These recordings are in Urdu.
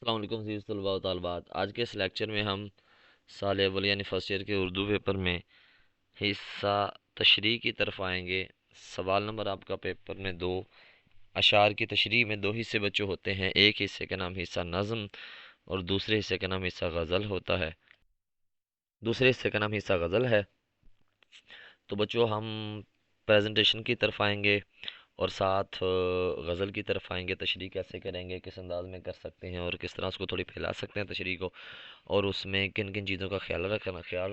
السلام علیکم عزیز طلباء و طالبات۔ آج کے اس لیکچر میں ہم سال اول یعنی فرسٹ ایئر کے اردو پیپر میں حصہ تشریح کی طرف آئیں گے۔ سوال نمبر آپ کا پیپر میں دو اشعار کی تشریح میں دو حصے بچوں ہوتے ہیں، ایک حصے کا نام حصہ نظم اور دوسرے حصے کا نام حصہ غزل ہوتا ہے۔ دوسرے حصے کا نام حصہ غزل ہے۔ تو بچوں ہم پریزنٹیشن کی طرف آئیں گے اور ساتھ غزل کی طرف آئیں گے۔ تشریح کیسے کریں گے، کس انداز میں کر سکتے ہیں اور کس طرح اس کو تھوڑی پھیلا سکتے ہیں تشریح کو، اور اس میں کن کن چیزوں کا خیال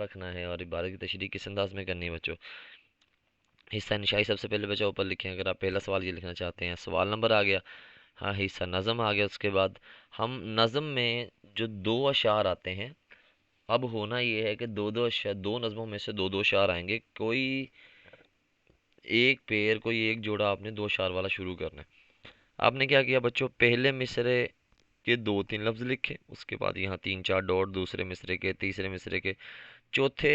رکھنا ہے اور عبارت کی تشریح کس انداز میں کرنی ہے بچوں۔ حصہ نشائی سب سے پہلے بچہ اوپر لکھیں اگر آپ پہلا سوال یہ لکھنا چاہتے ہیں۔ سوال نمبر آ گیا، ہاں حصہ نظم آ گیا۔ اس کے بعد ہم نظم میں جو دو اشعار آتے ہیں، اب ہونا یہ ہے کہ دو نظموں میں سے دو دو اشعار آئیں گے، کوئی کوئی ایک جوڑا آپ نے دو اشعار والا شروع کرنا ہے۔ آپ نے کیا کیا بچوں، پہلے مصرے کے دو تین لفظ لکھے، اس کے بعد یہاں تین چار ڈاٹ، دوسرے مصرے کے، تیسرے مصرے کے، چوتھے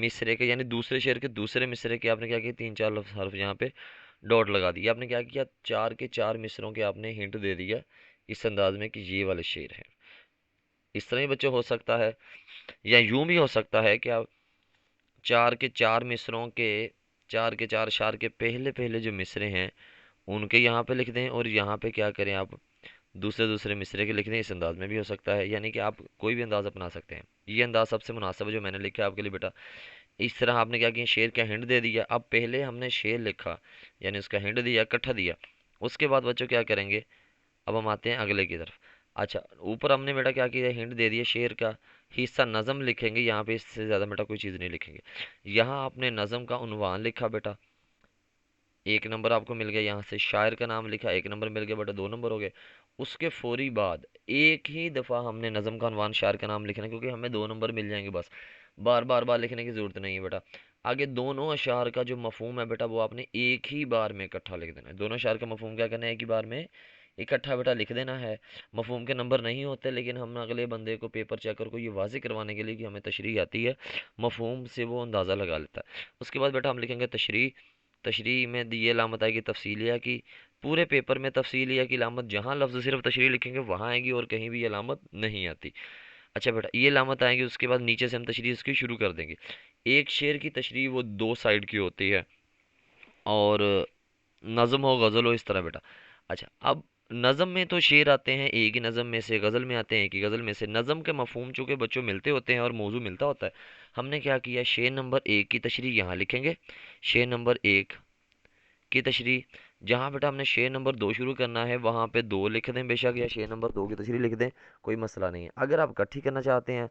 مصرے کے یعنی دوسرے شعر کے دوسرے مصرے کے آپ نے کیا کیا، تین چار لفظ حرف یہاں پہ ڈاٹ لگا دیا۔ آپ نے کیا کیا، چار کے چار مصروں کے آپ نے ہنٹ دے دیا اس انداز میں کہ یہ والے شعر ہیں۔ اس طرح ہی بچوں ہو سکتا ہے یا یوں بھی ہو سکتا ہے کہ آپ چار کے چار مصروں کے، چار کے چار اشعار کے پہلے پہلے جو مصرے ہیں ان کے یہاں پہ لکھ دیں اور یہاں پہ کیا کریں آپ دوسرے دوسرے مصرے کے لکھ دیں۔ اس انداز میں بھی ہو سکتا ہے، یعنی کہ آپ کوئی بھی انداز اپنا سکتے ہیں۔ یہ انداز سب سے مناسب ہے جو میں نے لکھا ہے آپ کے لیے بیٹا۔ اس طرح آپ نے کیا کیا، شعر کا ہنٹ دے دیا۔ اب پہلے ہم نے شعر لکھا یعنی اس کا ہنٹ دیا، کٹھا دیا۔ اس کے بعد بچوں کیا کریں گے، اب ہم آتے ہیں اگلے کی طرف۔ اچھا اوپر ہم نے بیٹا کیا کیا، ہنٹ دے دیا شعر کا، حصہ نظم لکھیں گے یہاں پہ، اس سے زیادہ بیٹا کوئی چیز نہیں لکھیں گے۔ یہاں آپ نے نظم کا عنوان لکھا بیٹا، ایک نمبر آپ کو مل گیا۔ یہاں سے شاعر کا نام لکھا، ایک نمبر مل گیا بیٹا، دو نمبر ہو گئے۔ اس کے فوری بعد ایک ہی دفعہ ہم نے نظم کا عنوان شاعر کا نام لکھنا ہے، کیونکہ ہمیں دو نمبر مل جائیں گے بس، بار لکھنے کی ضرورت نہیں ہے بیٹا۔ آگے دونوں اشعار کا جو مفہوم ہے بیٹا وہ آپ نے ایک ہی بار میں اکٹھا لکھ دینا ہے۔ دونوں اشعار کا مفہوم کیا کرنا ہے، ایک ہی بار میں اکٹھا بیٹا لکھ دینا ہے۔ مفہوم کے نمبر نہیں ہوتے، لیکن ہم اگلے بندے کو، پیپر چیکر کو یہ واضح کروانے کے لیے کہ ہمیں تشریح آتی ہے، مفہوم سے وہ اندازہ لگا لیتا ہے۔ اس کے بعد بیٹا ہم لکھیں گے تشریح۔ تشریح میں یہ علامت آئے گی تفصیلیہ کی، پورے پیپر میں تفصیلیہ کی علامت جہاں لفظ صرف تشریح لکھیں گے وہاں آئے گی اور کہیں بھی یہ علامت نہیں آتی۔ اچھا بیٹا یہ علامت آئیں گی، اس کے بعد نیچے سے ہم تشریح اس کی شروع کر دیں گے۔ ایک شعر کی تشریح وہ دو سائیڈ کی ہوتی ہے، اور نظم ہو غزل ہو اس طرح بیٹا۔ اچھا اب نظم میں تو شعر آتے ہیں ایک ہی نظم میں سے، غزل میں آتے ہیں ایک ہی غزل میں سے۔ نظم کے مفہوم چونکہ بچوں ملتے ہوتے ہیں اور موضوع ملتا ہوتا ہے، ہم نے کیا کیا، شعر نمبر ایک کی تشریح یہاں لکھیں گے، شعر نمبر ایک کی تشریح جہاں بیٹا ہم نے شعر نمبر دو شروع کرنا ہے وہاں پہ دو لکھ دیں بے شک، یا شعر نمبر دو کی تشریح لکھ دیں، کوئی مسئلہ نہیں ہے۔ اگر آپ اکٹھی کرنا چاہتے ہیں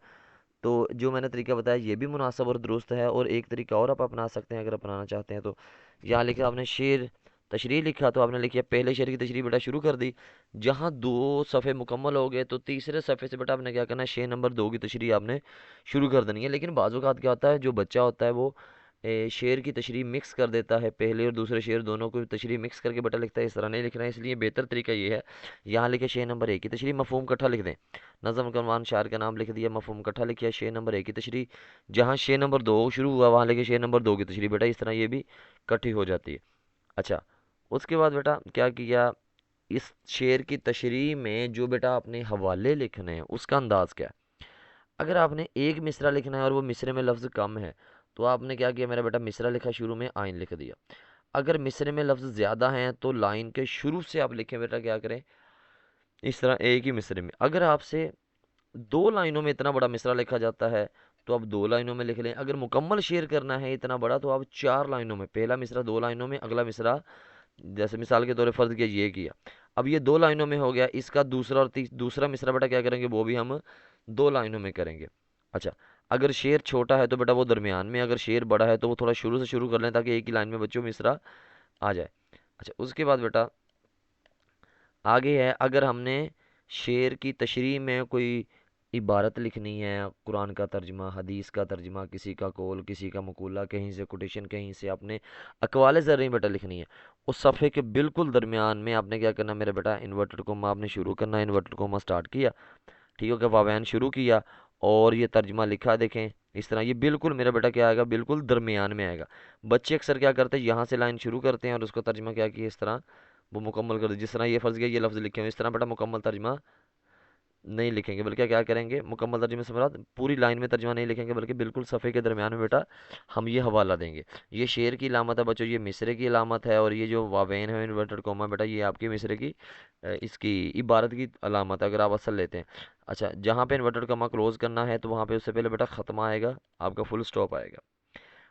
تو جو میں نے طریقہ بتایا یہ بھی مناسب اور درست ہے، اور ایک طریقہ اور آپ اپنا سکتے ہیں اگر اپنانا چاہتے ہیں تو۔ یہاں لکھا آپ نے شعر تشریح لکھا تو آپ نے لکھیا پہلے شعر کی تشریح بیٹا شروع کر دی، جہاں دو صفحے مکمل ہو گئے تو تیسرے صفحے سے بیٹا آپ نے کیا کرنا ہے، شعر نمبر دو کی تشریح آپ نے شروع کر دینی ہے۔ لیکن بعض اوقات کیا ہوتا ہے، جو بچہ ہوتا ہے وہ شعر کی تشریح مکس کر دیتا ہے، پہلے اور دوسرے شعر دونوں کو تشریح مکس کر کے بیٹا لکھتا ہے، اس طرح نہیں لکھنا ہے۔ اس لیے بہتر طریقہ یہ ہے، یہاں لکھے شعر نمبر ایک کی تشریح، مفہوم کٹھا لکھ دیں، نظم کا عنوان شاعر کا نام لکھ دیا، مفہوم کٹھا لکھیا، شعر نمبر ایک کی تشریح جہاں شعر نمبر دو شروع ہوا وہاں لکھے شعر نمبر دو کی تشریح بیٹا، اس طرح یہ بھی کٹھی ہو جاتی ہے۔ اچھا اس کے بعد بیٹا کیا کیا، اس شعر کی تشریح میں جو بیٹا آپ نے حوالے لکھنے ہیں اس کا انداز کیا ہے۔ اگر آپ نے ایک مصرع لکھنا ہے اور وہ مصرے میں لفظ کم ہے تو آپ نے کیا کیا میرا بیٹا، مصرع لکھا شروع میں آئین لکھ دیا۔ اگر مصرے میں لفظ زیادہ ہیں تو لائن کے شروع سے آپ لکھیں بیٹا، کیا کریں اس طرح ایک ہی مصرے میں۔ اگر آپ سے دو لائنوں میں اتنا بڑا مصرع لکھا جاتا ہے تو آپ دو لائنوں میں لکھ لیں۔ اگر مکمل شعر کرنا ہے اتنا بڑا تو آپ چار لائنوں میں، پہلا مصرع دو لائنوں میں، اگلا مصرع جیسے مثال کے طور پر فرض کیا یہ کیا، اب یہ دو لائنوں میں ہو گیا، اس کا دوسرا اور دوسرا مصرع بیٹا کیا کریں گے، وہ بھی ہم دو لائنوں میں کریں گے۔ اچھا اگر شعر چھوٹا ہے تو بیٹا وہ درمیان میں، اگر شعر بڑا ہے تو وہ تھوڑا شروع سے شروع کر لیں تاکہ ایک ہی لائن میں بچوں مصرع آ جائے۔ اچھا اس کے بعد بیٹا آگے ہے، اگر ہم نے شعر کی تشریح میں کوئی عبارت لکھنی ہے، قرآن کا ترجمہ، حدیث کا ترجمہ، کسی کا قول، کسی کا مقولہ، کہیں سے کوٹیشن، کہیں سے اپنے اقوال زرعی بیٹا لکھنی ہے، اس صفحے کے بالکل درمیان میں آپ نے کیا کرنا میرا بیٹا، انورٹڈ کوما آپ نے شروع کرنا ہے، انورٹڈ کوما سٹارٹ کیا، ٹھیک ہو گیا، واوین شروع کیا اور یہ ترجمہ لکھا، دیکھیں اس طرح یہ بالکل میرا بیٹا کیا آئے گا، بالکل درمیان میں آئے گا۔ بچے اکثر کیا کرتے ہیں، یہاں سے لائن شروع کرتے ہیں اور اس کو ترجمہ کیا اس طرح وہ مکمل کر دے، جس طرح یہ فرض کیا یہ لفظ لکھے ہوئے اس طرح بیٹا مکمل ترجمہ نہیں لکھیں گے، بلکہ کیا کریں گے، مکمل ترجمے سے مراد پوری لائن میں ترجمہ نہیں لکھیں گے، بلکہ بالکل صفحے کے درمیان میں بیٹا ہم یہ حوالہ دیں گے. یہ شعر کی علامت ہے بچوں، یہ مصرے کی علامت ہے، اور یہ جو واوین ہے انورٹڈ کوما بیٹا یہ آپ کے مصرے کی اس کی عبارت کی علامت ہے اگر آپ اصل لیتے ہیں. اچھا، جہاں پہ انورٹڈ کوما کلوز کرنا ہے تو وہاں پہ اس سے پہلے بیٹا ختمہ آئے گا، آپ کا فل سٹاپ آئے گا.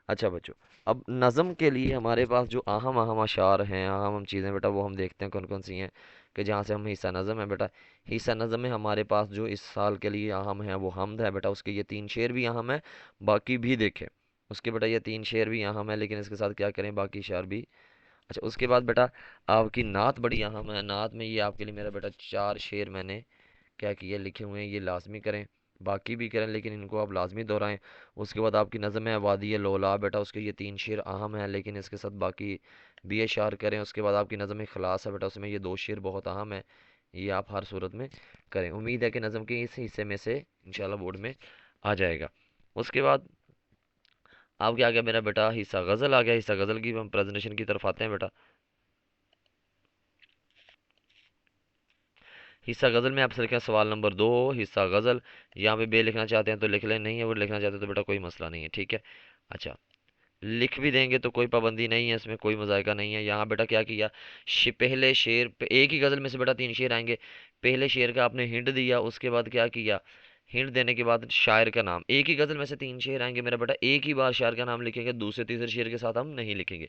اچھا بچوں، اب نظم کے لیے ہمارے پاس جو اہم اہم اشعار ہیں، اہم اہم چیزیں بیٹا وہ ہم دیکھتے ہیں کون کون سی ہیں، کہ جہاں سے ہم حصہ نظم ہے بیٹا. حصہ نظم میں ہمارے پاس جو اس سال کے لیے اہم ہے وہ حمد ہے بیٹا، اس کے یہ 3 شعر بھی اہم ہے، باقی بھی دیکھیں اس کے بیٹا یہ 3 شعر بھی اہم ہے، لیکن اس کے ساتھ کیا کریں باقی اشعار بھی. اچھا، اس کے بعد بیٹا آپ کی نعت بڑی اہم ہے. نعت میں یہ آپ کے لیے میرا بیٹا 4 شعر میں نے کیا کیا لکھے ہوئے ہیں، یہ لازمی کریں، باقی بھی کریں لیکن ان کو آپ لازمی دہرائیں. اس کے بعد آپ کی نظم ہے وادی لولا بیٹا، اس کے یہ 3 شعر اہم ہیں لیکن اس کے ساتھ باقی بھی اشعار کریں. اس کے بعد آپ کی نظم خلاص ہے بیٹا، اس میں یہ 2 شعر بہت اہم ہیں، یہ آپ ہر صورت میں کریں. امید ہے کہ نظم کے اس حصے میں سے انشاءاللہ بورڈ میں آ جائے گا. اس کے بعد آپ کے آگے میرا بیٹا حصہ غزل آ گیا. حصہ غزل کی ہم پریزنٹیشن کی طرف آتے ہیں بیٹا. حصہ غزل میں آپ سے لکھیں سوال نمبر 2 حصہ غزل. یہاں پہ بے لکھنا چاہتے ہیں تو لکھ لیں، نہیں اگر لکھنا چاہتے ہیں تو بیٹا کوئی مسئلہ نہیں ہے، ٹھیک ہے. اچھا، لکھ بھی دیں گے تو کوئی پابندی نہیں ہے، اس میں کوئی مذائقہ نہیں ہے. یہاں بیٹا کیا کیا، پہلے شعر ایک ہی غزل میں سے بیٹا 3 شعر آئیں گے. پہلے شعر کا آپ نے ہنٹ دیا، اس کے بعد کیا کیا، ہنٹ دینے کے بعد شاعر کا نام. ایک ہی غزل میں سے 3 شعر آئیں گے میرا بیٹا، ایک ہی بار شاعر کا نام لکھیں گے، دوسرے تیسرے شعر کے ساتھ ہم نہیں لکھیں گے.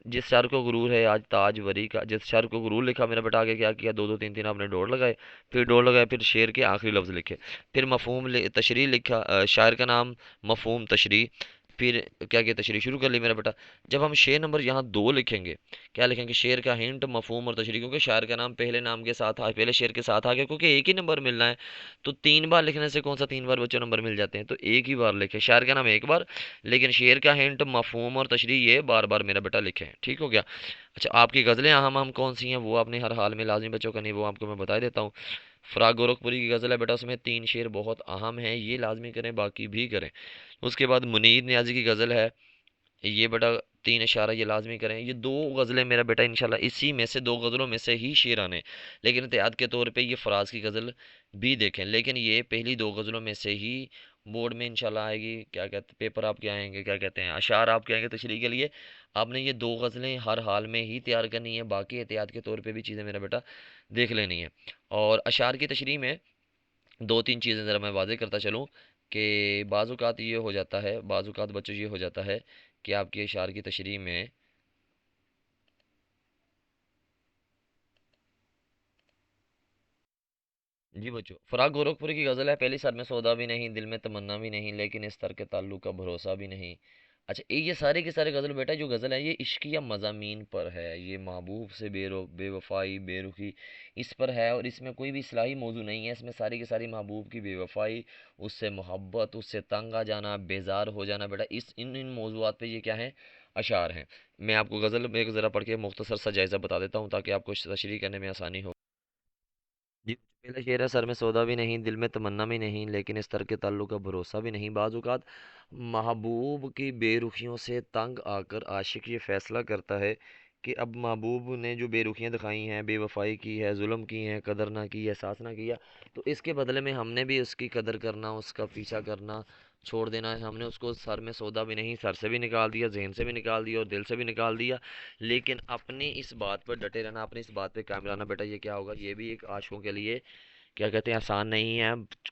جس شعر کو غرور ہے آج تاج وری کا، جس شعر کو غرور لکھا میرا بیٹا آگے کیا کیا، دو دو تین تین آپ نے ڈوڑ لگائے، پھر ڈوڑ لگائے، پھر شعر کے آخری لفظ لکھے، پھر مفہوم تشریح لکھا، شاعر کا نام، مفہوم، تشریح، پھر کیا کیا تشریح شروع کر لی میرا بیٹا. جب ہم شعر نمبر یہاں 2 لکھیں گے، کیا لکھیں گے، شعر کا ہنٹ، مفہوم اور تشریح، کیونکہ شاعر کا نام پہلے نام کے ساتھ پہلے شعر کے ساتھ آ گیا، کیونکہ ایک ہی نمبر ملنا ہے تو 3 بار لکھنے سے کون سا 3 بار بچوں نمبر مل جاتے ہیں، تو ایک ہی بار لکھے شاعر کا نام ایک بار، لیکن شعر کا ہنٹ، مفہوم اور تشریح یہ بار بار میرا بیٹا لکھیں، ٹھیک ہو گیا. اچھا، آپ کی غزلیں اہم کون سی ہیں وہ آپ نے ہر حال میں لازمی بچوں کا نہیں، وہ آپ کو میں بتا دیتا ہوں. فراق گورکھپوری کی غزل ہے بیٹا، اس میں 3 شعر بہت اہم ہیں، یہ لازمی کریں باقی بھی کریں. اس کے بعد منیر نیازی کی غزل ہے، یہ بیٹا 3 اشارہ یہ لازمی کریں. یہ 2 غزلیں میرا بیٹا انشاءاللہ اسی میں سے 2 غزلوں میں سے ہی شعر آنے، لیکن احتیاط کے طور پہ یہ فراز کی غزل بھی دیکھیں، لیکن یہ پہلی 2 غزلوں میں سے ہی بورڈ میں انشاءاللہ آئے گی. کیا کہتے پیپر آپ کے آئیں گے، کیا کہتے ہیں اشعار آپ کے آئیں گے تشریح کے لیے. آپ نے یہ 2 غزلیں ہر حال میں ہی تیار کرنی ہے، باقی احتیاط کے طور پہ بھی چیزیں میرا بیٹا دیکھ لینی ہے. اور اشعار کی تشریح میں 2 3 چیزیں ذرا میں واضح کرتا چلوں، کہ بعض اوقات یہ ہو جاتا ہے، بعض اوقات بچوں یہ ہو جاتا ہے کہ آپ کے اشعار کی تشریح میں جی بچوں فراق گورکھپوری کی غزل ہے، پہلی سر میں سودا بھی نہیں، دل میں تمنا بھی نہیں، لیکن اس طر کے تعلق کا بھروسہ بھی نہیں. اچھا، یہ سارے کے سارے غزل بیٹا جو غزل ہے یہ عشقیہ مضامین پر ہے، یہ محبوب سے بے وفائی، بے رخی اس پر ہے، اور اس میں کوئی بھی اصلاحی موضوع نہیں ہے. اس میں ساری کی ساری محبوب کی بے وفائی، اس سے محبت، اس سے تنگ آ جانا، بیزار ہو جانا بیٹا، ان موضوعات پہ یہ کیا ہیں، اشعار ہیں. میں آپ کو غزل میں ایک ذرا پڑھ کے مختصر سا جائزہ بتا دیتا ہوں تاکہ آپ کو تشریح کرنے میں آسانی ہو. جی، پہلا شعر ہے، سر میں سودا بھی نہیں، دل میں تمنا بھی نہیں، لیکن اس طرح کے تعلق کا بھروسہ بھی نہیں. بعض اوقات محبوب کی بے رخیوں سے تنگ آ کر عاشق یہ فیصلہ کرتا ہے کہ اب محبوب نے جو بے رخیاں دکھائی ہیں، بے وفائی کی ہے، ظلم کی ہیں، قدر نہ کی، احساس نہ کیا، تو اس کے بدلے میں ہم نے بھی اس کی قدر کرنا، اس کا پیچھا کرنا چھوڑ دینا ہے. ہم نے اس کو سر میں سودا بھی نہیں، سر سے بھی نکال دیا، ذہن سے بھی نکال دیا اور دل سے بھی نکال دیا. لیکن اپنی اس بات پر ڈٹے رہنا، اپنی اس بات پہ قائم رہنا بیٹا، یہ کیا ہوگا، یہ بھی ایک عاشقوں کے لیے کیا کہتے ہیں آسان نہیں ہے.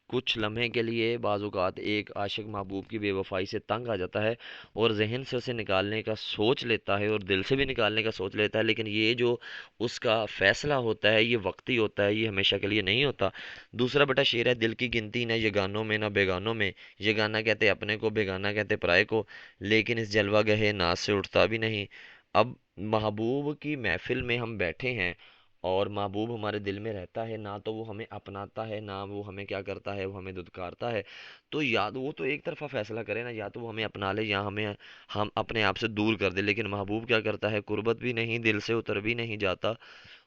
کچھ لمحے کے لیے بعض اوقات ایک عاشق محبوب کی بے وفائی سے تنگ آ جاتا ہے اور ذہن سے اسے نکالنے کا سوچ لیتا ہے اور دل سے بھی نکالنے کا سوچ لیتا ہے، لیکن یہ جو اس کا فیصلہ ہوتا ہے یہ وقتی ہوتا ہے، یہ ہمیشہ کے لیے نہیں ہوتا. دوسرا بیٹا شعر ہے، دل کی گنتی نہ یہ گانوں میں نہ بیگانوں میں، یہ گانا کہتے اپنے کو، بیگانہ کہتے پرائے کو، لیکن اس جلوہ گہے ناز سے اٹھتا بھی نہیں. اب محبوب کی محفل میں ہم بیٹھے ہیں اور محبوب ہمارے دل میں رہتا ہے، نہ تو وہ ہمیں اپناتا ہے، نہ وہ ہمیں کیا کرتا ہے، وہ ہمیں دھتکارتا ہے. تو یا وہ تو ایک طرفہ فیصلہ کرے نا، یا تو وہ ہمیں اپنا لے یا ہم اپنے آپ سے دور کر دے. لیکن محبوب کیا کرتا ہے، قربت بھی نہیں، دل سے اتر بھی نہیں جاتا،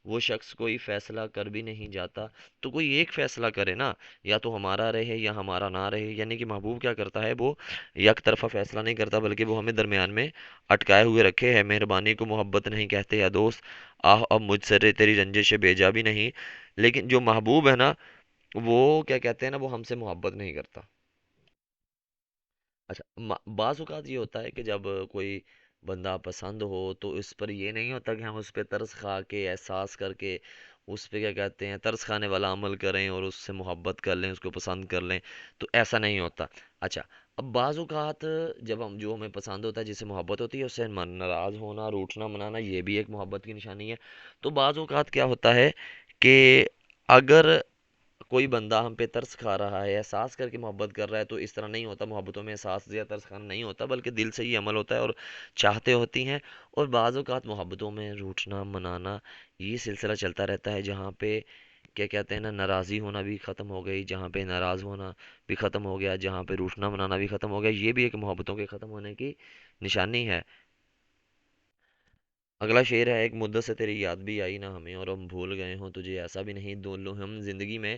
وہ شخص کوئی فیصلہ کر بھی نہیں جاتا. تو کوئی ایک فیصلہ کرے نا، یا تو ہمارا رہے یا ہمارا نہ رہے. یعنی کہ محبوب کیا کرتا ہے، وہ یک طرفہ فیصلہ نہیں کرتا بلکہ وہ ہمیں درمیان میں اٹکائے ہوئے رکھے ہے. مہربانی کو محبت نہیں کہتے یا دوست، آہ اب مجھ سے تیری رنجش بھیجا بھی نہیں. لیکن جو محبوب ہے نا، وہ کیا کہتے ہیں نا، وہ ہم سے محبت نہیں کرتا۔ اچھا، بعض اوقات یہ ہوتا ہے کہ جب کوئی بندہ پسند ہو تو اس پر یہ نہیں ہوتا کہ ہم اس پہ ترس کھا کے، احساس کر کے اس پہ کیا کہتے ہیں ترس کھانے والا عمل کریں اور اس سے محبت کر لیں، اس کو پسند کر لیں، تو ایسا نہیں ہوتا۔ اچھا، اب بعض اوقات جب ہم جو ہمیں پسند ہوتا ہے، جس سے محبت ہوتی ہے، اس سے ناراض ہونا، روٹھنا منانا، یہ بھی ایک محبت کی نشانی ہے۔ تو بعض اوقات کیا ہوتا ہے کہ اگر کوئی بندہ ہم پہ ترس کھا رہا ہے، احساس کر کے محبت کر رہا ہے، تو اس طرح نہیں ہوتا، محبتوں میں احساس یا ترس کھانا نہیں ہوتا، بلکہ دل سے یہ عمل ہوتا ہے اور چاہتے ہوتی ہیں۔ اور بعض اوقات محبتوں میں روٹھنا منانا یہ سلسلہ چلتا رہتا ہے، جہاں پہ کیا کہتے ہیں نا، ناراضی ہونا بھی ختم ہو گئی، جہاں پہ ناراض ہونا بھی ختم ہو گیا، جہاں پہ روٹھنا منانا بھی ختم ہو گیا، یہ بھی ایک محبتوں کے ختم ہونے کی نشانی ہے۔ اگلا شعر ہے: ایک مدت سے تیری یاد بھی آئی نہ ہمیں، اور ہم بھول گئے ہوں تجھے، ایسا بھی نہیں دونوں ہم زندگی میں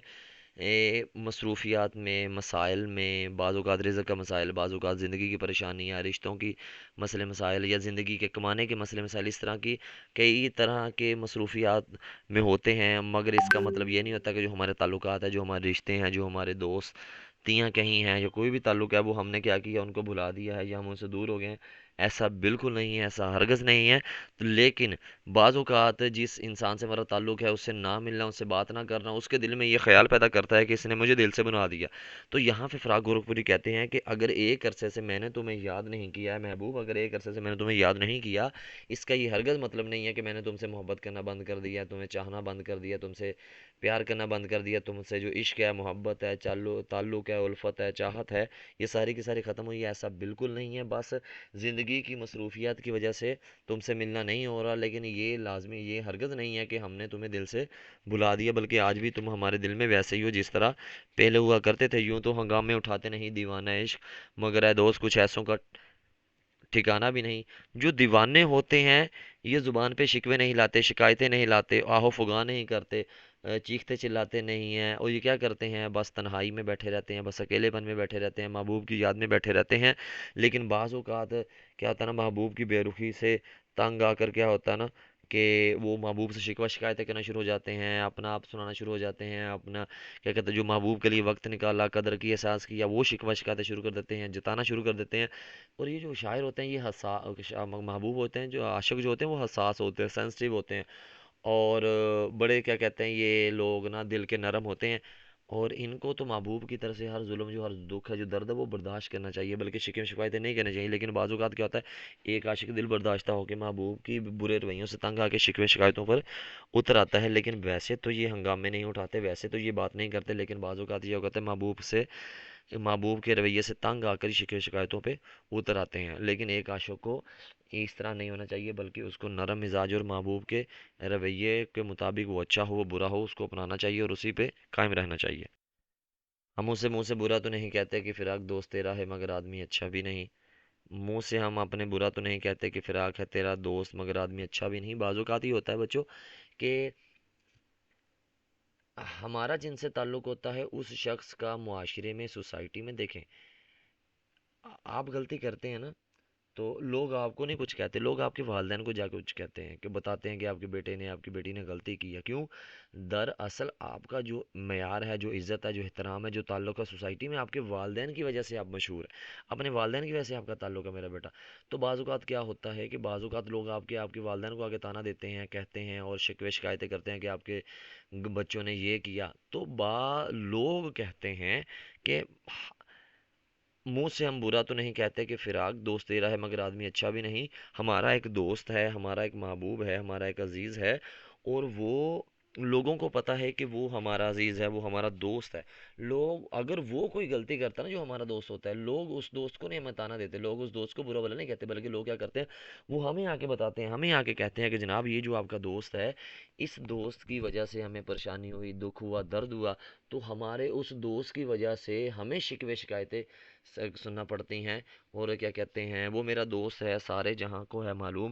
مصروفیات میں، مسائل میں، بعض اوقات رزق کا مسائل، بعض اوقات زندگی کی پریشانیاں، رشتوں کی مسئلے مسائل، یا زندگی کے کمانے کے مسئلے مسائل، اس طرح کی کئی طرح کے مصروفیات میں ہوتے ہیں، مگر اس کا مطلب یہ نہیں ہوتا کہ جو ہمارے تعلقات ہیں، جو ہمارے رشتے ہیں، جو ہمارے دوستیاں کہیں ہیں، یا کوئی بھی تعلق ہے، وہ ہم نے کیا کیا، ان کو بھلا دیا ہے یا ہم ان سے دور ہو گئے ہیں۔ ایسا بالکل نہیں ہے، ایسا ہرگز نہیں ہے۔ لیکن بعض اوقات جس انسان سے ہمارا تعلق ہے، اس سے نہ ملنا، اس سے بات نہ کرنا، اس کے دل میں یہ خیال پیدا کرتا ہے کہ اس نے مجھے دل سے بنا دیا۔ تو یہاں پہ فراق گورکھپوری کہتے ہیں کہ اگر ایک عرصے سے میں نے تمہیں یاد نہیں کیا ہے محبوب، اگر ایک عرصے سے میں نے تمہیں یاد نہیں کیا، اس کا یہ ہرگز مطلب نہیں ہے کہ میں نے تم سے محبت کرنا بند کر دیا، تمہیں چاہنا بند کر دیا، تم سے پیار کرنا بند کر دیا، تم سے جو عشق ہے، محبت ہے، تعلق ہے، الفت ہے، چاہت ہے، یہ ساری کی ساری ختم ہوئی ہے۔ ایسا بالکل نہیں ہے، بس زندگی کی مصروفیات کی وجہ سے تم سے ملنا نہیں ہو رہا، لیکن یہ لازمی، یہ ہرگز نہیں ہے کہ ہم نے تمہیں دل سے بھلا دیا، بلکہ آج بھی تم ہمارے دل میں ویسے ہی ہو جس طرح پہلے ہوا کرتے تھے۔ یوں تو ہنگامے اٹھاتے نہیں دیوانہ عشق، مگر اے دوست کچھ ایسوں کا ٹھکانہ بھی نہیں۔ جو دیوانے ہوتے ہیں یہ زبان پہ شکوے نہیں لاتے، شکایتیں نہیں لاتے، آہ و فغاں نہیں کرتے، چیختے چلاتے نہیں ہیں، اور یہ کیا کرتے ہیں، بس تنہائی میں بیٹھے رہتے ہیں، بس اکیلے پن میں بیٹھے رہتے ہیں، محبوب کی یاد میں بیٹھے رہتے ہیں۔ لیکن بعض اوقات کیا ہوتا ہے نا، محبوب کی بے رخی سے تنگ آ کر کیا ہوتا ہے نا کہ وہ محبوب سے شکوہ شکایتیں کرنا شروع ہو جاتے ہیں، اپنا آپ سنانا شروع ہو جاتے ہیں، اپنا کیا کہتے ہیں جو محبوب کے لیے وقت نکالا، قدر کی، احساس کیا، وہ شکوہ شکایتیں شروع کر دیتے ہیں، جتانا شروع کر دیتے ہیں۔ اور یہ جو شاعر ہوتے ہیں یہ محبوب ہوتے ہیں، جو عاشق جو ہوتے ہیں وہ حساس ہوتے ہیں، سینسٹیو ہوتے ہیں، اور بڑے کیا کہتے ہیں یہ لوگ نا دل کے نرم ہوتے ہیں، اور ان کو تو محبوب کی طرف سے ہر ظلم، جو ہر دکھ ہے، جو درد ہے، وہ برداشت کرنا چاہیے، بلکہ شکم شکایتیں نہیں کرنی چاہیے۔ لیکن بعض اوقات کیا ہوتا ہے، ایک عاشق دل برداشتہ ہو کے محبوب کی برے رویوں سے تنگ آ کے شکوے شکایتوں پر اتر آتا ہے، لیکن ویسے تو یہ ہنگامے نہیں اٹھاتے، ویسے تو یہ بات نہیں کرتے، لیکن بعض اوقات یہ ہوتا ہے محبوب کے رویے سے تنگ آ کر شکوے شکایتوں پہ اتر آتے ہیں۔ لیکن ایک عاشق کو اس طرح نہیں ہونا چاہیے، بلکہ اس کو نرم مزاج اور محبوب کے رویے کے مطابق، وہ اچھا ہو وہ برا ہو، اس کو اپنانا چاہیے اور اسی پہ قائم رہنا چاہیے۔ ہم اسے منہ سے برا تو نہیں کہتے کہ فراق دوست تیرا ہے مگر آدمی اچھا بھی نہیں، منہ سے ہم اپنے برا تو نہیں کہتے کہ فراق ہے تیرا دوست مگر آدمی اچھا بھی نہیں۔ بعض اوقات ہی ہوتا ہے بچوں کہ ہمارا جن سے تعلق ہوتا ہے اس شخص کا معاشرے میں، سوسائٹی میں دیکھیں، آپ غلطی کرتے ہیں نا تو لوگ آپ کو نہیں کچھ کہتے، لوگ آپ کے والدین کو جا کے کچھ کہتے ہیں، کہ بتاتے ہیں کہ آپ کے بیٹے نے، آپ کی بیٹی نے غلطی کی ہے۔ کیوں؟ دراصل آپ کا جو معیار ہے، جو عزت ہے، جو احترام ہے، جو تعلق ہے سوسائٹی میں، آپ کے والدین کی وجہ سے آپ مشہور ہیں، اپنے والدین کی وجہ سے آپ کا تعلق ہے میرا بیٹا۔ تو بعض اوقات کیا ہوتا ہے کہ بعض اوقات لوگ آپ کے والدین کو آگے تانا دیتے ہیں، کہتے ہیں اور شکوے شکایتیں کرتے ہیں کہ آپ کے بچوں نے یہ کیا، تو لوگ کہتے ہیں کہ منہ سے ہم برا تو نہیں کہتے کہ فراق دوست تیرا ہے مگر آدمی اچھا بھی نہیں، ہمارا ایک دوست ہے، ہمارا ایک محبوب ہے، ہمارا ایک عزیز ہے، اور وہ لوگوں کو پتہ ہے کہ وہ ہمارا عزیز ہے، وہ ہمارا دوست ہے۔ لوگ اگر وہ کوئی غلطی کرتا ہے نا جو ہمارا دوست ہوتا ہے، لوگ اس دوست کو نہیں متانا دیتے، لوگ اس دوست کو برا بلا نہیں کہتے، بلکہ لوگ کیا کرتے ہیں، وہ ہمیں آ کے بتاتے ہیں، ہمیں آ کے کہتے ہیں کہ جناب یہ جو آپ کا دوست ہے، اس دوست کی وجہ سے ہمیں پریشانی ہوئی، دکھ ہوا، درد ہوا، تو ہمارے اس دوست کی وجہ سے ہمیں شکوے شکایتیں سننا پڑتی ہیں، اور کیا کہتے ہیں وہ میرا دوست ہے، سارے جہاں کو ہے معلوم،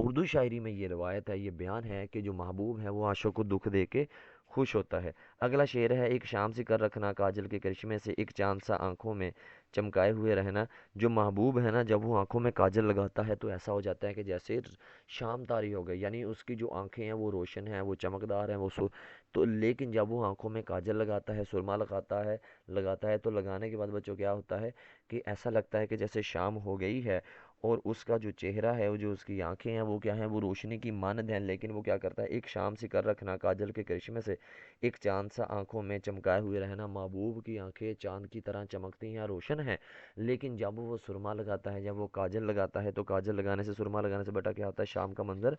اردو شاعری میں یہ روایت ہے، یہ بیان ہے کہ جو محبوب ہے وہ عاشق کو دکھ دے کے خوش ہوتا ہے۔ اگلا شعر ہے: ایک شام سی کر رکھنا کاجل کے کرشمے سے، ایک چاند سا آنکھوں میں چمکائے ہوئے رہنا۔ جو محبوب ہے نا، جب وہ آنکھوں میں کاجل لگاتا ہے تو ایسا ہو جاتا ہے کہ جیسے شام طاری ہو گئی، یعنی اس کی جو آنکھیں ہیں وہ روشن ہیں، وہ چمکدار ہیں، تو لیکن جب وہ آنکھوں میں کاجل لگاتا ہے، سرما لگاتا ہے تو لگانے کے بعد بچوں کیا ہوتا ہے کہ ایسا لگتا ہے کہ جیسے شام ہو گئی ہے، اور اس کا جو چہرہ ہے، وہ جو اس کی آنکھیں ہیں وہ کیا ہیں، وہ روشنی کی مانند ہیں، لیکن وہ کیا کرتا ہے: ایک شام سی کر رکھنا کاجل کے کرشمے سے، ایک چاند سا آنکھوں میں چمکائے ہوئے رہنا۔ محبوب کی آنکھیں چاند کی طرح چمکتی ہیں، روشن ہیں، لیکن جب وہ سرما لگاتا ہے، جب وہ کاجل لگاتا ہے، تو کاجل لگانے سے، سرما لگانے سے بیٹا کیا ہوتا ہے، شام کا منظر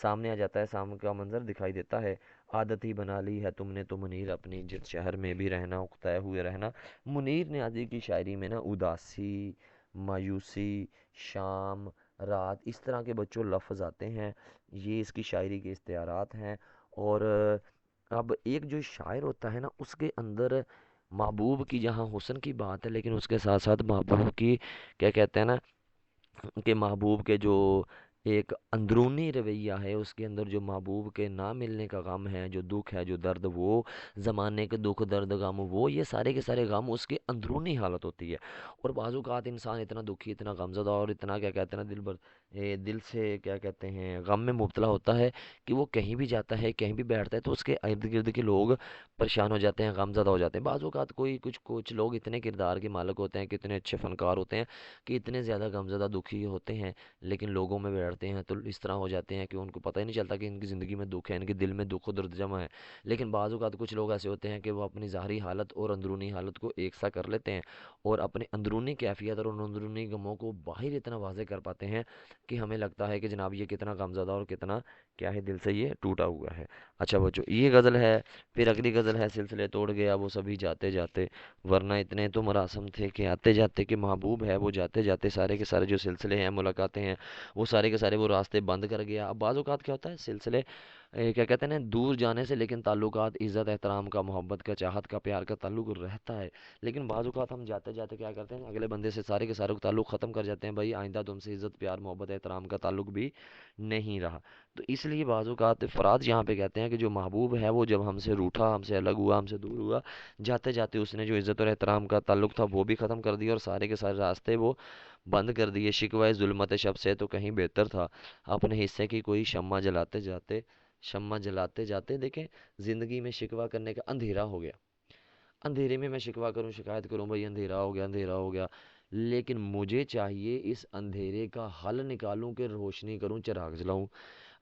سامنے آ جاتا ہے، شام کا منظر دکھائی دیتا ہے۔ عادت ہی بنا لی ہے تم نے تو منیر اپنی، جس شہر میں بھی رہنا اکتائے ہوئے رہنا۔ منیر نے آج کی شاعری میں نا اداسی، مایوسی، شام، رات، اس طرح کے بچوں لفظ آتے ہیں، یہ اس کی شاعری کے استعارات ہیں۔ اور اب ایک جو شاعر ہوتا ہے نا، اس کے اندر محبوب کی جہاں حسن کی بات ہے، لیکن اس کے ساتھ ساتھ محبوب کی کیا کہتے ہیں نا، کہ محبوب کے جو ایک اندرونی رویہ ہے، اس کے اندر جو محبوب کے نہ ملنے کا غم ہے، جو دکھ ہے، جو درد، وہ زمانے کے دکھ درد غم، وہ یہ سارے کے سارے غم اس کی اندرونی حالت ہوتی ہے۔ اور بعض اوقات انسان اتنا دکھی، اتنا غمزدہ، اور اتنا کیا کہتے ہیں نا دل سے کیا کہتے ہیں غم میں مبتلا ہوتا ہے کہ وہ کہیں بھی جاتا ہے، کہیں بھی بیٹھتا ہے تو اس کے ارد گرد کے لوگ پریشان ہو جاتے ہیں، غمزدہ ہو جاتے ہیں۔ بعض اوقات کچھ لوگ اتنے کردار کے مالک ہوتے ہیں، کہ اتنے اچھے فنکار ہوتے ہیں کہ اتنے زیادہ غمزدہ دکھی ہوتے ہیں، لیکن لوگوں میں بیٹھتے ہیں تو اس طرح ہو جاتے ہیں کہ ان کو پتہ ہی نہیں چلتا کہ ان کی زندگی میں دکھ ہے، ان کے دل میں دکھ و درد جمع ہے۔ لیکن بعض اوقات کچھ لوگ ایسے ہوتے ہیں کہ وہ اپنی ظاہری حالت اور اندرونی حالت کو ایک سا کر لیتے ہیں، اور اپنے اندرونی کیفیت اور اندرونی غموں کو باہر اتنا واضح کر پاتے ہیں کہ ہمیں لگتا ہے کہ جناب یہ کتنا غمزدہ اور کتنا کیا ہے، دل سے یہ ٹوٹا ہوا ہے۔ اچھا بچوں، یہ غزل ہے۔ پھر اگلی غزل ہے: سلسلے توڑ گیا وہ سبھی جاتے جاتے، ورنہ اتنے تو مراسم تھے کہ آتے جاتے، کہ محبوب ہے وہ جاتے جاتے سارے کے سارے جو سلسلے ہیں، ملاقاتیں ہیں، وہ سارے کے سارے وہ راستے بند کر گیا۔ اب بعض اوقات کیا ہوتا ہے، سلسلے کیا کہتے ہیں نا، دور جانے سے لیکن تعلقات عزت احترام کا، محبت کا، چاہت کا، پیار کا تعلق رہتا ہے، لیکن بعض اوقات ہم جاتے جاتے کیا کرتے ہیں، اگلے بندے سے سارے کے سارے تعلق ختم کر جاتے ہیں، بھائی آئندہ تم سے عزت، پیار، محبت، احترام کا تعلق بھی نہیں رہا۔ تو اس لیے بعض اوقات فراد یہاں پہ کہتے ہیں کہ جو محبوب ہے وہ جب ہم سے روٹھا، ہم سے الگ ہوا، ہم سے دور ہوا، جاتے جاتے اس نے جو عزت اور احترام کا تعلق تھا وہ بھی ختم کر دیا، اور سارے کے سارے راستے وہ بند کر دیے۔ شکوہ ظلمت شب سے تو کہیں بہتر تھا اپنے حصے کی کوئی شمع جلاتے جاتے، دیکھیں زندگی میں شکوہ کرنے کا اندھیرا ہو گیا، اندھیرے میں شکوہ کروں، شکایت کروں، بھائی اندھیرا ہو گیا، اندھیرا ہو گیا، لیکن مجھے چاہیے اس اندھیرے کا حل نکالوں کہ روشنی کروں، چراغ جلاؤں۔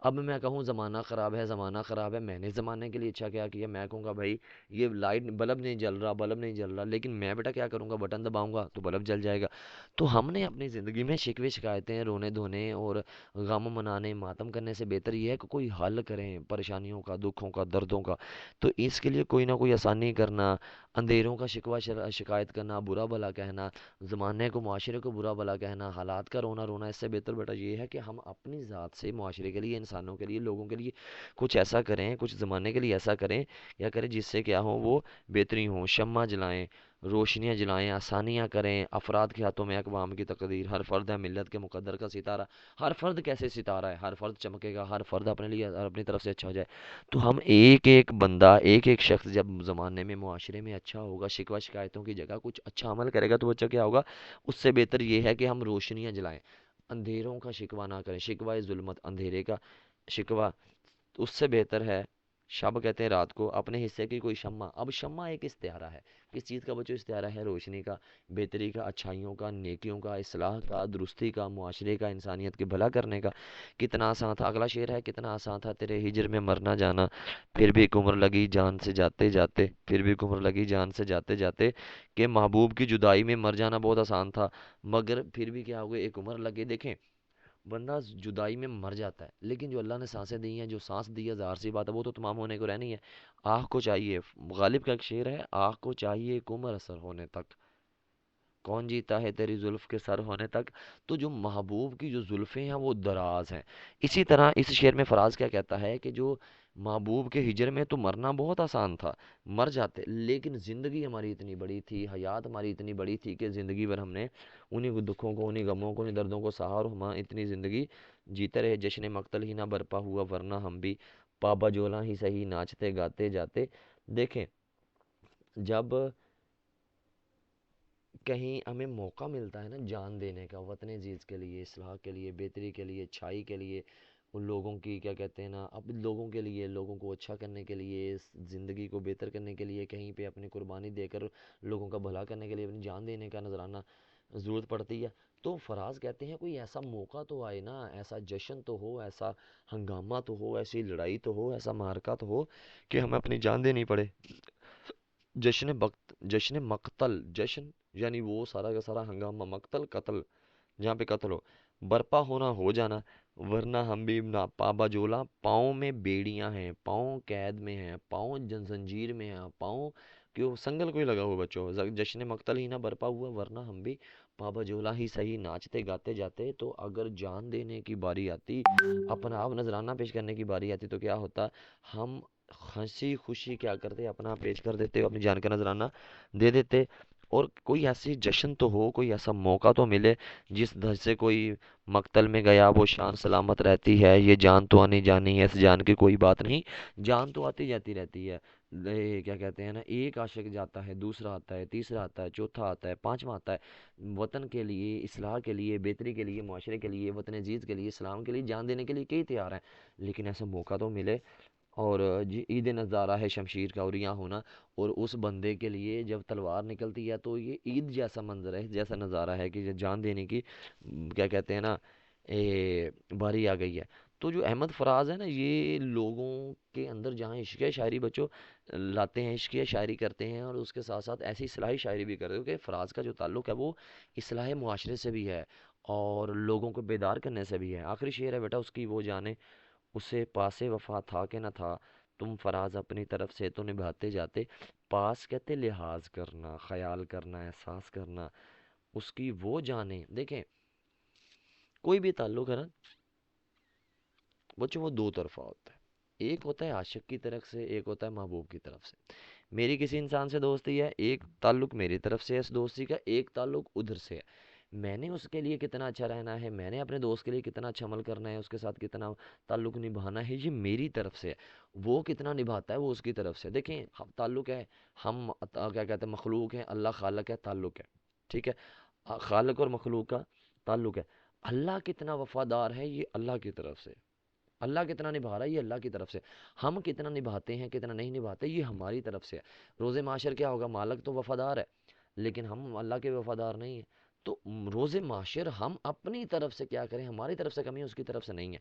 اب میں کہوں زمانہ خراب ہے، زمانہ خراب ہے، میں نے زمانے کے لیے اچھا کیا کیا، میں کہوں گا بھائی یہ لائٹ بلب نہیں جل رہا، بلب نہیں جل رہا، لیکن میں بیٹا کیا کروں گا، بٹن دباؤں گا تو بلب جل جائے گا۔ تو ہم نے اپنی زندگی میں شکوے شکایتیں، رونے دھونے اور غم منانے، ماتم کرنے سے بہتر یہ ہے کہ کوئی حل کریں پریشانیوں کا، دکھوں کا، دردوں کا۔ تو اس کے لیے کوئی نہ کوئی آسانی کرنا، اندھیروں کا شکوہ شکایت کرنا، برا بھلا کہنا، زمانے کو، معاشرے کو برا بھلا کہنا، حالات کا رونا رونا، اس سے بہتر بیٹا یہ ہے کہ ہم اپنی ذات سے معاشرے کے لیے، انسانوں کے لیے، لوگوں کے لیے کچھ ایسا کریں، کچھ زمانے کے لیے ایسا کریں یا کریں جس سے کیا ہو، وہ بہتری ہوں، شمع جلائیں، روشنیاں جلائیں، آسانیاں کریں، افراد کے ہاتھوں میں اقوام کی تقدیر، ہر فرد ہے ملت کے مقدر کا ستارہ۔ ہر فرد کیسے ستارہ ہے، ہر فرد چمکے گا، ہر فرد اپنے لیے اپنی طرف سے اچھا ہو جائے۔ تو ہم ایک ایک بندہ، ایک ایک شخص جب زمانے میں، معاشرے میں اچھا ہوگا، شکوہ شکایتوں کی جگہ کچھ اچھا عمل کرے گا تو بچہ کیا ہوگا، اس سے بہتر یہ ہے کہ ہم روشنیاں جلائیں، اندھیروں کا شکوہ نہ کریں، شکوہ ظلمت، اندھیرے کا شکوہ، اس سے بہتر ہے شب کہتے ہیں رات کو، اپنے حصے کی کوئی شمع۔ اب شمع ایک استعارہ ہے، کس چیز کا بچوں، استعارہ ہے روشنی کا، بہتری کا، اچھائیوں کا، نیکیوں کا، اصلاح کا، درستی کا، معاشرے کا، انسانیت کے بھلا کرنے کا۔ کتنا آسان تھا، اگلا شعر ہے: کتنا آسان تھا تیرے ہجر میں مرنا جانا، پھر بھی ایک عمر لگی جان سے جاتے جاتے، پھر بھی ایک عمر لگی جان سے جاتے جاتے، کہ محبوب کی جدائی میں مر جانا بہت آسان تھا، مگر پھر بھی کیا ہوگا، ایک عمر لگے۔ دیکھیں بندہ جدائی میں مر جاتا ہے، لیکن جو اللہ نے سانسیں دی ہیں، جو سانس دی ہے، ظاہر سی بات ہے وہ تو تمام ہونے کو رہنی ہے۔ آہ کو چاہیے، غالب کا ایک شعر ہے: آہ کو چاہیے ایک عمر اثر ہونے تک، کون جیتا ہے تیری زلف کے سر ہونے تک. تو جو محبوب کی جو زلفیں ہیں وہ دراز ہیں. اسی طرح اس شعر میں فراز کیا کہتا ہے کہ جو محبوب کے ہجر میں تو مرنا بہت آسان تھا, مر جاتے, لیکن زندگی ہماری اتنی بڑی تھی, حیات ہماری اتنی بڑی تھی کہ زندگی بھر ہم نے انہیں دکھوں کو, انہیں غموں کو, انہیں دردوں کو سہا, اور ہم اتنی زندگی جیتے رہے. جشن مقتل ہی نہ برپا ہوا ورنہ ہم بھی پابا جولا ہی سہی ناچتے گاتے جاتے. دیکھیں, جب کہیں ہمیں موقع ملتا ہے نا جان دینے کا وطن عزیز کے لیے, اصلاح کے لیے, بہتری کے لیے, اچھائی کے لیے, ان لوگوں کی کیا کہتے ہیں نا, اب لوگوں کے لیے, لوگوں کو اچھا کرنے کے لیے, زندگی کو بہتر کرنے کے لیے, کہیں پہ اپنی قربانی دے کر لوگوں کا بھلا کرنے کے لیے اپنی جان دینے کا نذرانہ ضرورت پڑتی ہے. تو فراز کہتے ہیں کوئی ایسا موقع تو آئے نا, ایسا جشن تو ہو, ایسا ہنگامہ تو ہو, ایسی لڑائی تو ہو, ایسا معرکہ تو ہو کہ ہمیں اپنی جان دینی پڑے. جشن مقتل, جشن یعنی وہ سارا کا سارا ہنگامہ, مقتل قتل, جہاں پہ قتل ہو, برپا ہونا ہو جانا, ورنہ ہم بھی نہ پابا جولا, پاؤں میں بیڑیاں ہیں, پاؤں قید میں ہیں, پاؤں زنجیر میں ہیں, پاؤں کیوں سنگل کوئی لگا ہوا بچوں. جشن مقتل ہی نہ برپا ہوا ورنہ ہم بھی پابا جولا ہی صحیح ناچتے گاتے جاتے. تو اگر جان دینے کی باری آتی, اپنا آپ نذرانہ پیش کرنے کی باری آتی, تو کیا ہوتا, ہم ہنسی خوشی کیا کرتے, اپنا پیش کر دیتے, اپنی جان کا نذرانہ دے دیتے. اور کوئی ایسی جشن تو ہو, کوئی ایسا موقع تو ملے جس در سے کوئی مقتل میں گیا وہ شان سلامت رہتی ہے, یہ جان تو آنی جانی ہے, اس جان کی کوئی بات نہیں, جان تو آتی جاتی رہتی ہے. کیا کہتے ہیں نا, ایک عاشق جاتا ہے, دوسرا آتا ہے, تیسرا آتا ہے, چوتھا آتا ہے, پانچواں آتا ہے, وطن کے لیے, اصلاح کے لیے, بہتری کے لیے, معاشرے کے لیے, وطن عزیز کے لیے, اسلام کے لیے جان دینے کے لیے کئی تیار ہیں. لیکن ایسا موقع تو ملے. اور عید نظارہ ہے شمشیر کا اور یہاں ہونا, اور اس بندے کے لیے جب تلوار نکلتی ہے تو یہ عید جیسا منظر ہے, جیسا نظارہ ہے کہ جان دینے کی کیا کہتے ہیں نا باری آ گئی ہے. تو جو احمد فراز ہے نا, یہ لوگوں کے اندر جہاں عشق شاعری بچوں لاتے ہیں, عشق شاعری کرتے ہیں, اور اس کے ساتھ ساتھ ایسی اصلاحی شاعری بھی کرتے ہیں, کیونکہ فراز کا جو تعلق ہے وہ اصلاح معاشرے سے بھی ہے اور لوگوں کو بیدار کرنے سے بھی ہے. آخری شعر ہے بیٹا اس کی, وہ جانے اسے پاس وفا تھا کہ نہ تھا, تم فراز اپنی طرف سے تو نبھاتے جاتے. پاس کہتے لحاظ کرنا, خیال کرنا, احساس کرنا, اس کی وہ جانے. دیکھیں کوئی بھی تعلق ہے نا بچوں, وہ دو طرفہ ہوتا ہے, ایک ہوتا ہے عاشق کی طرف سے, ایک ہوتا ہے محبوب کی طرف سے. میری کسی انسان سے دوستی ہے, ایک تعلق میری طرف سے ہے اس دوستی کا, ایک تعلق ادھر سے ہے. میں نے اس کے لیے کتنا اچھا رہنا ہے, میں نے اپنے دوست کے لیے کتنا اچھا عمل کرنا ہے, اس کے ساتھ کتنا تعلق نبھانا ہے, یہ میری طرف سے ہے. وہ کتنا نبھاتا ہے وہ اس کی طرف سے. دیکھیں ہم تعلق ہے, ہم کیا کہتے ہیں مخلوق ہیں, اللہ خالق ہے, تعلق ہے, ٹھیک ہے, خالق اور مخلوق کا تعلق ہے. اللہ کتنا وفادار ہے یہ اللہ کی طرف سے, اللہ کتنا نبھا رہا ہے یہ اللہ کی طرف سے. ہم کتنا نبھاتے ہیں کتنا نہیں نبھاتے یہ ہماری طرف سے ہے. روز معاشر کیا ہوگا, مالک تو وفادار ہے لیکن ہم اللہ کے وفادار نہیں ہیں. تو روز معاشر ہم اپنی طرف سے کیا کریں, ہماری طرف سے کمی ہے, اس کی طرف سے نہیں ہے.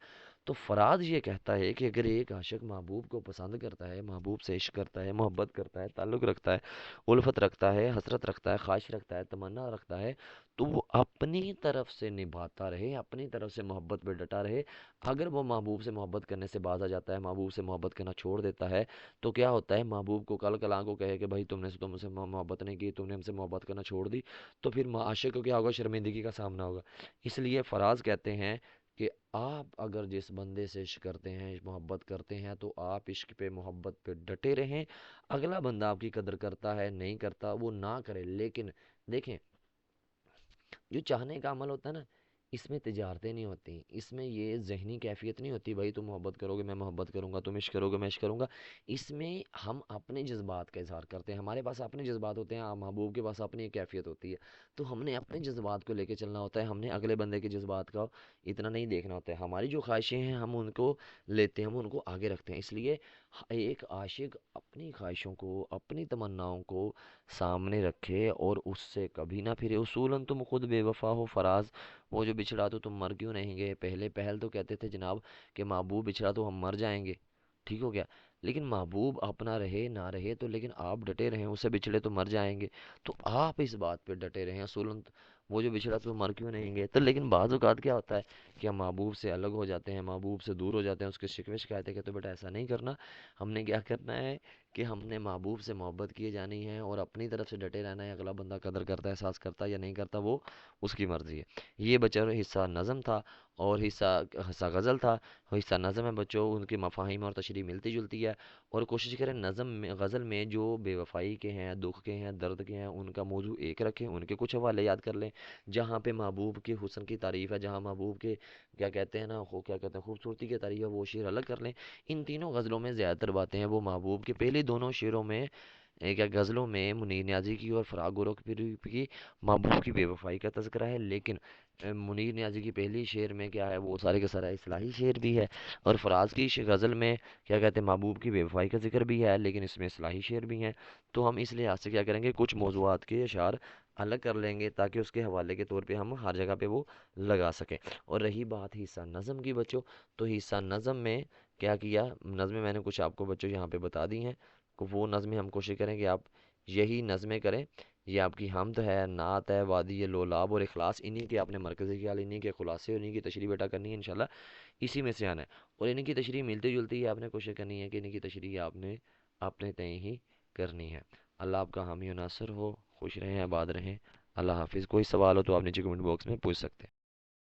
تو فراز یہ کہتا ہے کہ اگر ایک عاشق محبوب کو پسند کرتا ہے, محبوب سے عشق کرتا ہے, محبت کرتا ہے, تعلق رکھتا ہے, الفت رکھتا ہے, حسرت رکھتا ہے, خواہش رکھتا ہے, تمنا رکھتا ہے, تو وہ اپنی طرف سے نبھاتا رہے, اپنی طرف سے محبت پہ ڈٹا رہے. اگر وہ محبوب سے محبت کرنے سے باز آ جاتا ہے, محبوب سے محبت کرنا چھوڑ دیتا ہے, تو کیا ہوتا ہے, محبوب کو کل کلاں کو کہے کہ بھائی تم سے محبت نہیں کی, تم نے ہم سے محبت کرنا چھوڑ دی, تو پھر عاشق کو کیا ہوگا, شرمندگی کا سامنا ہوگا. اس لیے فراز کہتے ہیں کہ آپ اگر جس بندے سے عشق کرتے ہیں, محبت کرتے ہیں, تو آپ عشق پہ محبت پہ ڈٹے رہیں. اگلا بندہ آپ کی قدر کرتا ہے نہیں کرتا وہ نہ کرے, لیکن دیکھیں جو چاہنے کا عمل ہوتا ہے نا, اس میں تجارتیں نہیں ہوتی, اس میں یہ ذہنی کیفیت نہیں ہوتی بھائی تم محبت کرو گے میں محبت کروں گا, تم عشق کرو گے میں عشق کروں گا. اس میں ہم اپنے جذبات کا اظہار کرتے ہیں, ہمارے پاس اپنے جذبات ہوتے ہیں, محبوب کے پاس اپنی ایک کیفیت ہوتی ہے. تو ہم نے اپنے جذبات کو لے کے چلنا ہوتا ہے, ہم نے اگلے بندے کے جذبات کا اتنا نہیں دیکھنا ہوتا ہے. ہماری جو خواہشیں ہیں ہم ان کو لیتے ہیں, ہم ان کو آگے رکھتے ہیں. اس لیے ایک عاشق اپنی خواہشوں کو, اپنی تمناؤں کو سامنے رکھے اور اس سے کبھی نہ پھرے. اصولاً تم خود بے وفا ہو فراز, وہ جو بچھڑا تو تم مر کیوں نہیں گئے. پہلے پہل تو کہتے تھے جناب کہ محبوب بچھڑا تو ہم مر جائیں گے, ٹھیک ہو گیا, لیکن محبوب اپنا رہے نہ رہے تو لیکن آپ ڈٹے رہیں, اسے بچھڑے تو مر جائیں گے. تو آپ اس بات پہ ڈٹے رہیں, اصولاً وہ جو بچھڑا تو مر کیوں نہیں گئے. تو لیکن بعض اوقات کیا ہوتا ہے کہ ہم محبوب سے الگ ہو جاتے ہیں, محبوب سے دور ہو جاتے ہیں, اس کے شکوے شکایتیں کہتے ہیں بیٹا ایسا نہیں کرنا, ہم نے کیا کرنا ہے کہ ہم نے محبوب سے محبت کیے جانی ہے اور اپنی طرف سے ڈٹے رہنا ہے، اگلا بندہ قدر کرتا ہے، احساس کرتا ہے یا نہیں کرتا، وہ اس کی مرضی ہے۔ یہ بچوں حصہ نظم تھا، اور حصہ حصہ غزل تھا۔ حصہ نظم ہے بچوں، ان کی مفاہیم اور تشریح ملتی جلتی ہے، اور کوشش کریں نظم میں غزل میں جو بے وفائی کے ہیں، دکھ کے ہیں، درد کے ہیں، ان کا موضوع ایک رکھیں، ان کے کچھ حوالے یاد کر لیں۔ جہاں پہ محبوب کے حسن کی تعریف ہے، جہاں محبوب کے کیا کہتے ہیں نا، کیا کہتے ہیں، خوبصورتی کی تعریف ہے، وہ شعر الگ کر لیں۔ ان تینوں غزلوں میں زیادہ تر باتیں ہیں وہ محبوب کے، پہلے دونوں شعروں میں کیا غزلوں میں منیر نیازی کی اور فراق گورو کی محبوب کی بے وفائی کا تذکرہ ہے، لیکن منیر نیازی کی پہلی شعر میں کیا ہے، وہ سارے کے سارا اصلاحی شعر بھی ہے، اور فراز کی غزل میں کیا کہتے ہیں، محبوب کی بے وفائی کا ذکر بھی ہے، لیکن اس میں اصلاحی شعر بھی ہیں۔ تو ہم اس لحاظ سے کیا کریں گے، کچھ موضوعات کے اشعار الگ کر لیں گے تاکہ اس کے حوالے کے طور پہ ہم ہر جگہ پہ وہ لگا سکیں۔ اور رہی بات حصہ نظم کی بچوں، تو حصہ نظم میں کیا کیا، نظمیں میں نے کچھ آپ کو بچوں یہاں پہ بتا دی ہیں، وہ نظمیں ہم کوشش کریں کہ آپ یہی نظمیں کریں۔ یہ آپ کی حمد ہے، نعت ہے، وادی لولاب اور اخلاص، انہی کے آپ نے مرکزی خیال، انہی کے خلاصے، انہی کی تشریح بیٹا کرنی ہے انشاءاللہ، اسی میں سے آنا ہے۔ اور انہی کی تشریح ملتی جلتی ہے، آپ نے کوشش کرنی ہے کہ انہی کی تشریح آپ نے اپنے تئیں ہی کرنی ہے۔ اللہ آپ کا حامی و ناصر ہو، خوش رہیں، آباد رہیں، اللہ حافظ۔ کوئی سوال ہو تو آپ نیچے کمنٹ باکس میں پوچھ سکتے ہیں۔